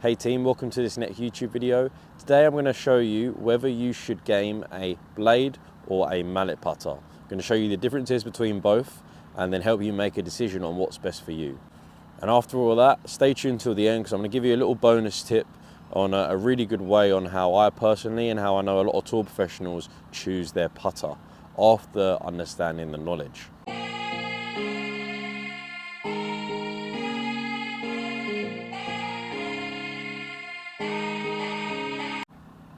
Hey team, welcome to this next YouTube video. Today I'm going to show you whether you should game a blade or a mallet putter. I'm going to show you the differences between both and then help you make a decision on what's best for you. And after all that, stay tuned till the end because I'm going to give you a little bonus tip on a really good way on how I personally and how I know a lot of tour professionals choose their putter after understanding the knowledge.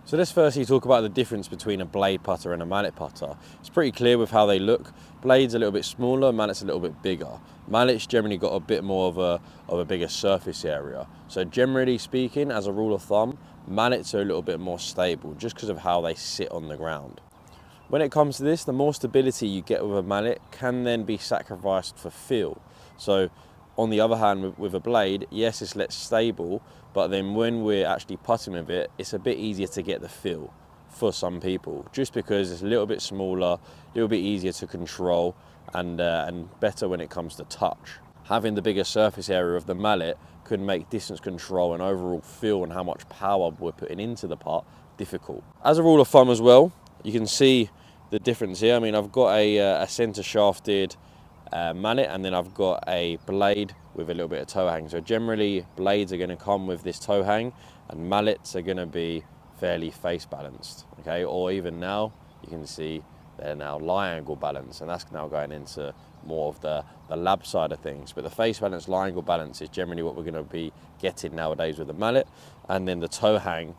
So let's firstly talk about the difference between a blade putter and a mallet putter. It's pretty clear with how they look. Blade's a little bit smaller, mallet's a little bit bigger. Mallet's generally got a bit more of a bigger surface area. So generally speaking, as a rule of thumb, mallets are a little bit more stable just because of how they sit on the ground. When it comes to this, the more stability you get with a mallet can then be sacrificed for feel. So on the other hand, with a blade, yes, it's less stable, but then when we're actually putting with it, it's a bit easier to get the feel for some people, just because it's a little bit smaller, a little bit easier to control, and better when it comes to touch. Having the bigger surface area of the mallet could make distance control and overall feel and how much power we're putting into the putt difficult. As a rule of thumb as well, you can see the difference here. I mean, I've got a centre shafted mallet, and then I've got a blade with a little bit of toe hang. So generally blades are going to come with this toe hang and mallets are going to be fairly face balanced, okay? Or even now you can see they're now lie angle balance, and that's now going into more of the lab side of things. But the face balance, lie angle balance is generally what we're going to be getting nowadays with the mallet, and then the toe hang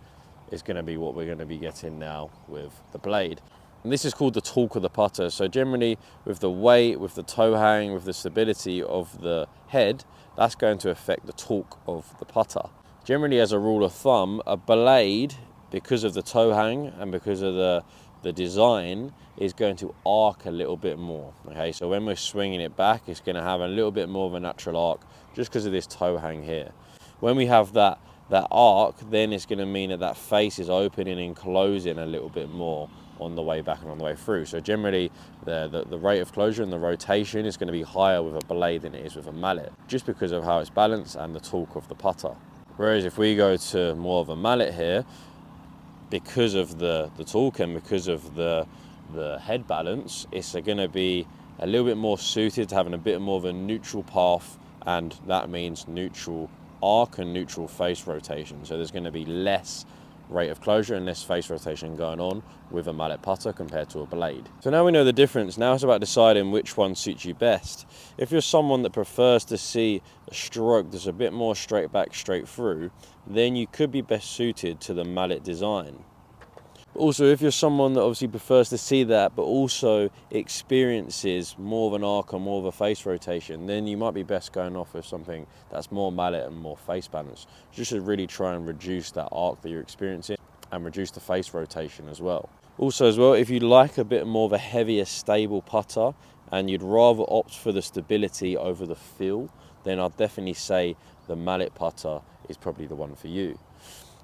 is going to be what we're going to be getting now with the blade. And this is called the torque of the putter. So generally with the weight, with the toe hang, with the stability of the head, that's going to affect the torque of the putter. Generally, as a rule of thumb, a blade, because of the toe hang and because of the design, is going to arc a little bit more. Okay, so when we're swinging it back, it's going to have a little bit more of a natural arc just because of this toe hang here. When we have that arc, then it's going to mean that face is opening and closing a little bit more on the way back and on the way through. So generally the rate of closure and the rotation is going to be higher with a blade than it is with a mallet, just because of how it's balanced and the torque of the putter. Whereas if we go to more of a mallet here, because of the torque and because of the head balance, it's going to be a little bit more suited to having a bit more of a neutral path, and that means neutral arc and neutral face rotation. So there's going to be less rate of closure and less face rotation going on with a mallet putter compared to a blade. So now we know the difference. Now it's about deciding which one suits you best. If you're someone that prefers to see a stroke that's a bit more straight back, straight through, then you could be best suited to the mallet design. Also, if you're someone that obviously prefers to see that but also experiences more of an arc and more of a face rotation, then you might be best going off with something that's more mallet and more face balance, just to really try and reduce that arc that you're experiencing and reduce the face rotation as well. Also as well, if you like a bit more of a heavier, stable putter and you'd rather opt for the stability over the feel, then I'd definitely say the mallet putter is probably the one for you.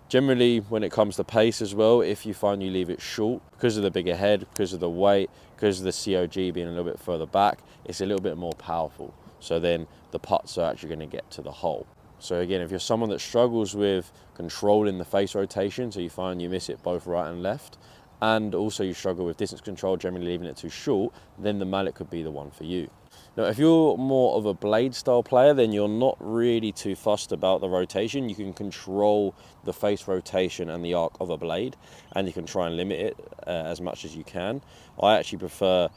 Generally, when it comes to pace as well, if you find you leave it short, because of the bigger head, because of the weight, because of the COG being a little bit further back, it's a little bit more powerful. So then the putts are actually going to get to the hole. So again, if you're someone that struggles with controlling the face rotation, so you find you miss it both right and left, and also you struggle with distance control, generally leaving it too short, then the mallet could be the one for you. Now, if you're more of a blade style player, then you're not really too fussed about the rotation. You can control the face rotation and the arc of a blade, and you can try and limit it as much as you can. I actually prefer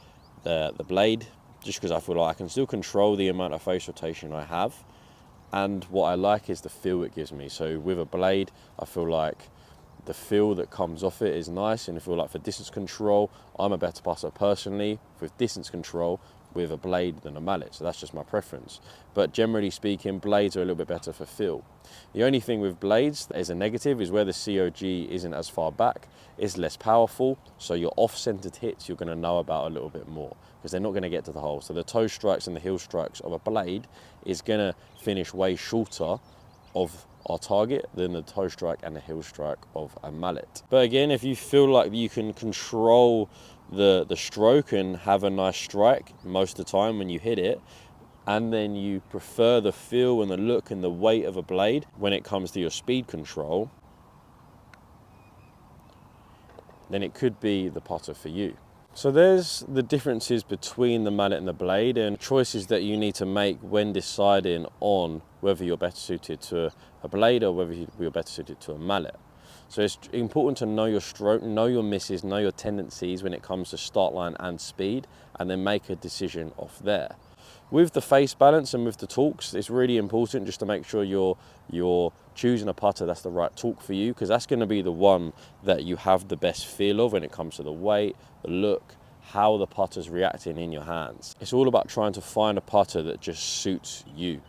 the blade, just because I feel like I can still control the amount of face rotation I have, and what I like is the feel it gives me. So with a blade, I feel like the feel that comes off it is nice, and I feel like for distance control, I'm a better putter personally with distance control with a blade than a mallet, so that's just my preference. But generally speaking, blades are a little bit better for feel. The only thing with blades that is a negative is where the COG isn't as far back, it's less powerful, so your off-centered hits you're going to know about a little bit more because they're not going to get to the hole. So the toe strikes and the heel strikes of a blade is going to finish way shorter of our target than the toe strike and the heel strike of a mallet. But again, if you feel like you can control the stroke and have a nice strike most of the time when you hit it, and then you prefer the feel and the look and the weight of a blade when it comes to your speed control, then it could be the putter for you. So there's the differences between the mallet and the blade, and choices that you need to make when deciding on whether you're better suited to a blade or whether you're better suited to a mallet. So it's important to know your stroke, know your misses, know your tendencies when it comes to start line and speed, and then make a decision off there. With the face balance and with the torques, it's really important just to make sure you're choosing a putter that's the right torque for you, because that's going to be the one that you have the best feel of when it comes to the weight, the look, how the putter's reacting in your hands. It's all about trying to find a putter that just suits you.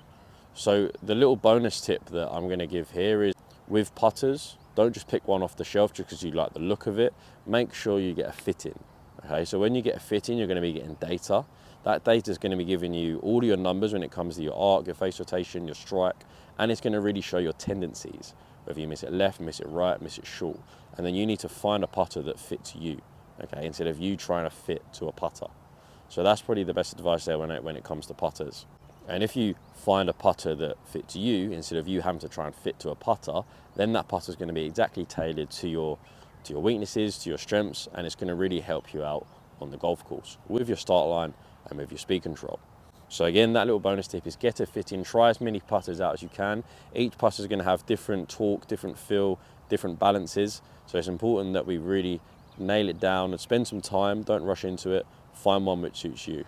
So the little bonus tip that I'm going to give here is, with putters, don't just pick one off the shelf just because you like the look of it. Make sure you get a fitting. Okay, so when you get a fitting, you're going to be getting data. That data is going to be giving you all your numbers when it comes to your arc, your face rotation, your strike, and it's going to really show your tendencies, whether you miss it left, miss it right, miss it short. And then you need to find a putter that fits you, okay, instead of you trying to fit to a putter. So that's probably the best advice there when it comes to putters. And if you find a putter that fits you, instead of you having to try and fit to a putter, then that putter is going to be exactly tailored to your weaknesses, to your strengths, and it's going to really help you out on the golf course with your start line and with your speed control. So again, that little bonus tip is get a fitting, try as many putters out as you can. Each putter is going to have different torque, different feel, different balances. So it's important that we really nail it down and spend some time, don't rush into it, find one which suits you.